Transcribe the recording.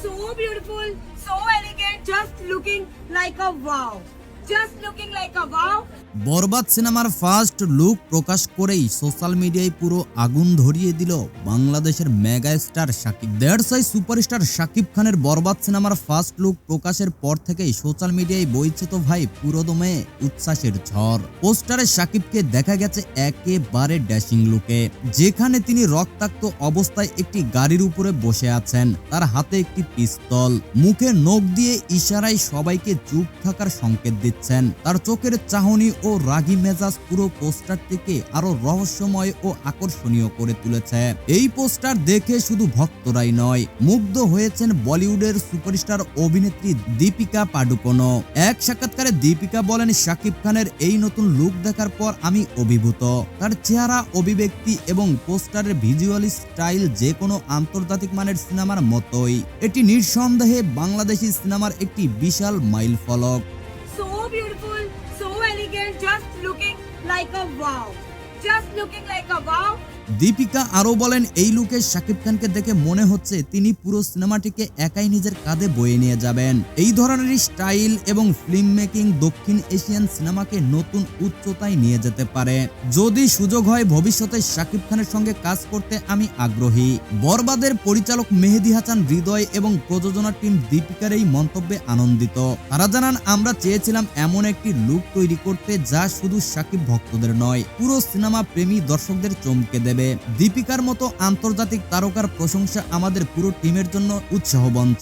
So beautiful, so elegant, just looking like a wow. Just looking like a wow. বরবাদ সিনেমার first look প্রকাশ করেই social মিডিয়ায় পুরো আগুন ধরিয়ে দিল বাংলাদেশের mega star Shakib. That's why superstar Shakib খানের বরবাদ সিনেমার ফার্স্ট লুক প্রকাশের পর থেকেই সোশ্যাল মিডিয়ায় বইছে তো ভাই পুরোদমে উচ্ছ্বাসের ঝড়। পোস্টারে শাকিবকে দেখা গেছে একেবারে ড্যাশিং লুকে, যেখানে তিনি রক্তাক্ত অবস্থায় একটি গাড়ির উপরে বসে আছেন, তার হাতে একটি পিস্তল, মুখে নখ দিয়ে ইশারায় সবাইকে চুপ থাকার সংকেত দিচ্ছেন। তার চোখের চাহনি ও রাগী মেজাজ পুরো পোস্টারটিকে আরো রহস্যময় ও আকর্ষণীয় করে তুলেছে। এই পোস্টার দেখে শুধু ভক্তরাই নয়, মুগ্ধ হয়েছেন বলিউডের সুপারস্টার অভিনেত্রী দীপিকা পাডুকোনও। এক সাক্ষাৎকারে দীপিকা বলেন, শাকিব খানের এই নতুন লুক দেখার পর আমি অভিভূত। তার চেহারা, অভিব্যক্তি এবং পোস্টারের ভিজুয়াল স্টাইল যে কোনো আন্তর্জাতিক মানের সিনেমার মতোই। এটি নিঃসন্দেহে বাংলাদেশি সিনেমার একটি বিশাল মাইলফলক। So beautiful, so elegant, just looking like a wow. Just looking like a wow. Deepika আরো বলেন, এই লুকে শাকিব খানকে দেখে মনে হচ্ছে তিনি পুরো সিনেমাটিকে একাই নিজের কাঁধে বয়ে নিয়ে যাবেন। এই ধরনের স্টাইল এবং ফিল্ম মেকিং দক্ষিণ এশিয়ান সিনেমাকে নতুন উচ্চতায় নিয়ে যেতে পারে। যদি সুযোগ হয় ভবিষ্যতে শাকিব খানের সঙ্গে কাজ করতে আমি আগ্রহী। বরবাদের পরিচালক মেহেদী হাসান হৃদয় এবং প্রযোজনা টিম দীপিকার এই মন্তব্যে আনন্দিত। তারা জানান, আমরা চেয়েছিলাম এমন একটি লুক তৈরি করতে যা শুধু শাকিব ভক্তদের নয়, পুরো সিনেমা প্রেমী দর্শকদের চমকে দেবে। দীপিকার মতো আন্তর্জাতিক তারকার প্রশংসা আমাদের পুরো টিমের জন্য উৎসাহ বঞ্চ।